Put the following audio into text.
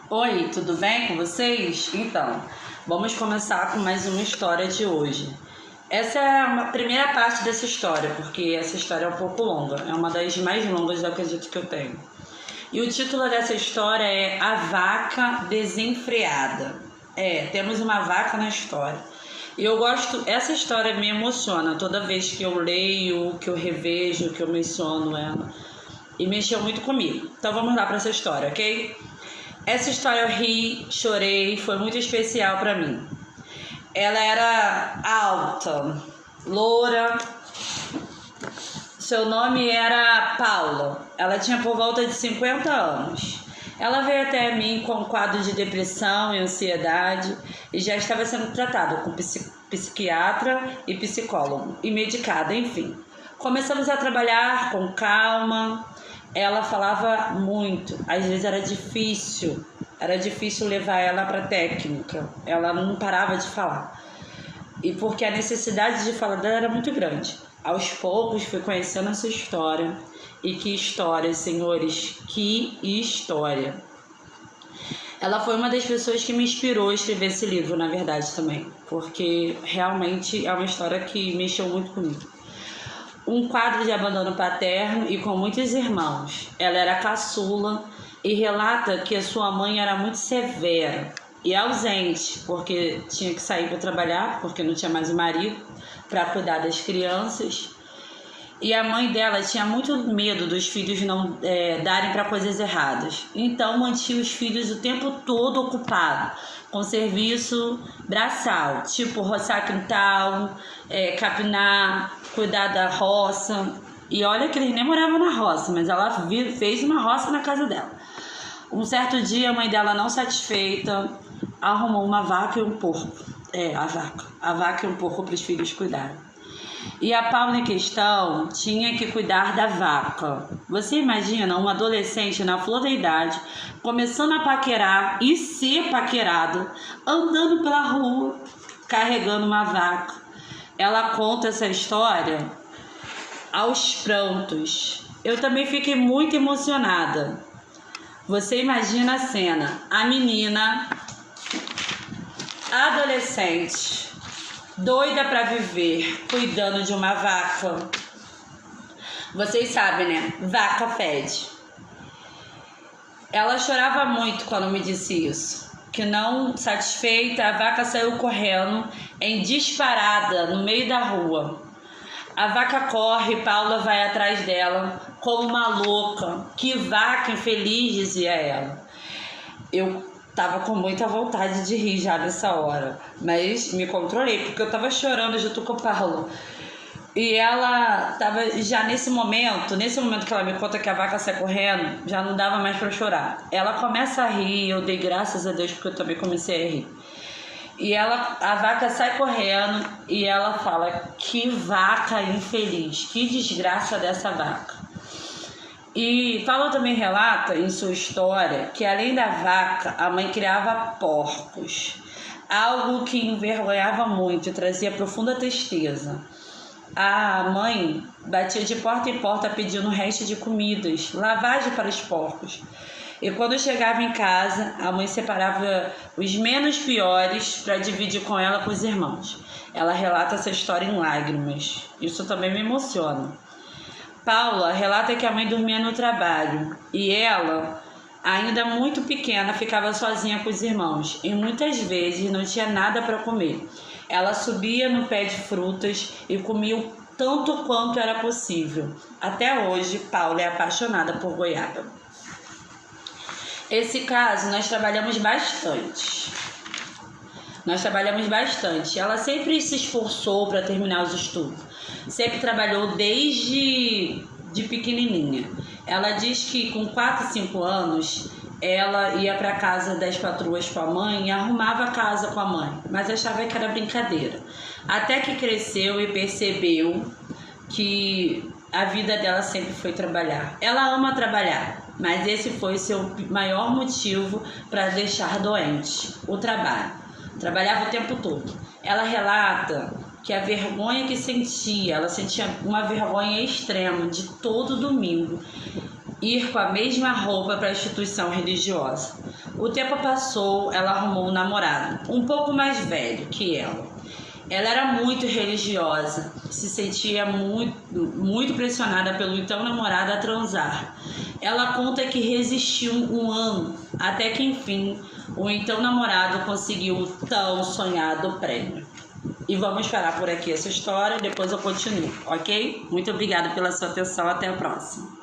Oi, tudo bem com vocês? Então, vamos começar com mais uma história de hoje. Essa é a primeira parte dessa história, porque essa história é um pouco longa, é uma das mais longas, eu acredito, que eu tenho. E o título dessa história é A Vaca Desenfreada. Temos uma vaca na história. E eu gosto, essa história me emociona toda vez que eu leio, que eu revejo, que eu menciono ela. E mexeu muito comigo. Então vamos lá para essa história, ok? Essa história eu ri, chorei, foi muito especial para mim. Ela era alta, loura, seu nome era Paula. Ela tinha por volta de 50 anos. Ela veio até mim com um quadro de depressão e ansiedade e já estava sendo tratada com psiquiatra e psicólogo e medicada, enfim. Começamos a trabalhar com calma. Ela falava muito, às vezes era difícil levar ela para técnica. Ela não parava de falar. E porque a necessidade de falar dela era muito grande. Aos poucos fui conhecendo essa história. E que história, senhores, que história. Ela foi uma das pessoas que me inspirou a escrever esse livro, na verdade, também. Porque realmente é uma história que mexeu muito comigo. Um quadro de abandono paterno e com muitos irmãos. Ela era caçula e relata que a sua mãe era muito severa e ausente, porque tinha que sair para trabalhar, porque não tinha mais o marido para cuidar das crianças. E a mãe dela tinha muito medo dos filhos não darem para coisas erradas. Então mantinha os filhos o tempo todo ocupados com serviço braçal, tipo roçar quintal, capinar, cuidar da roça. E olha que eles nem moravam na roça, mas ela fez uma roça na casa dela. Um certo dia a mãe dela, não satisfeita, arrumou uma vaca e um porco. A vaca e um porco para os filhos cuidarem. E a Paula em questão tinha que cuidar da vaca. Você imagina um adolescente na flor da idade, começando a paquerar e ser paquerado, andando pela rua, carregando uma vaca. Ela conta essa história aos prantos. Eu também fiquei muito emocionada. Você imagina a cena, a menina, adolescente, doida para viver, cuidando de uma vaca. Vocês sabem, né? Vaca fede. Ela chorava muito quando me disse isso. Que não satisfeita, a vaca saiu correndo em disparada no meio da rua. A vaca corre, Paula vai atrás dela como uma louca. Que vaca infeliz, dizia ela. Eu tava com muita vontade de rir já nessa hora, mas me controlei, porque eu tava chorando junto com o Paulo. E ela tava já nesse momento que ela me conta que a vaca sai correndo, já não dava mais pra chorar. Ela começa a rir, eu dei graças a Deus porque eu também comecei a rir. E a vaca sai correndo e ela fala: que vaca infeliz, que desgraça dessa vaca. E Paula também relata em sua história que além da vaca, a mãe criava porcos, algo que envergonhava muito e trazia profunda tristeza. A mãe batia de porta em porta pedindo resto de comidas, lavagem para os porcos. E quando chegava em casa, a mãe separava os menos piores para dividir com ela com os irmãos. Ela relata essa história em lágrimas. Isso também me emociona. Paula relata que a mãe dormia no trabalho e ela, ainda muito pequena, ficava sozinha com os irmãos e muitas vezes não tinha nada para comer. Ela subia no pé de frutas e comia o tanto quanto era possível. Até hoje, Paula é apaixonada por goiaba. Esse caso nós trabalhamos bastante. Ela sempre se esforçou para terminar os estudos. Sempre trabalhou desde pequenininha. Ela diz que com 4, 5 anos ela ia para casa das patroas com a mãe e arrumava a casa com a mãe, mas achava que era brincadeira. Até que cresceu e percebeu que a vida dela sempre foi trabalhar. Ela ama trabalhar, mas esse foi seu maior motivo para deixar doente, o trabalho. Trabalhava o tempo todo. Ela relata que a vergonha que ela sentia uma vergonha extrema de todo domingo ir com a mesma roupa para a instituição religiosa. O tempo passou, ela arrumou um namorado, um pouco mais velho que ela. Ela era muito religiosa, se sentia muito pressionada pelo então namorado a transar. Ela conta que resistiu um ano, até que enfim, o então namorado conseguiu o tão sonhado prêmio. E vamos parar por aqui essa história, depois eu continuo, ok? Muito obrigada pela sua atenção, até a próxima.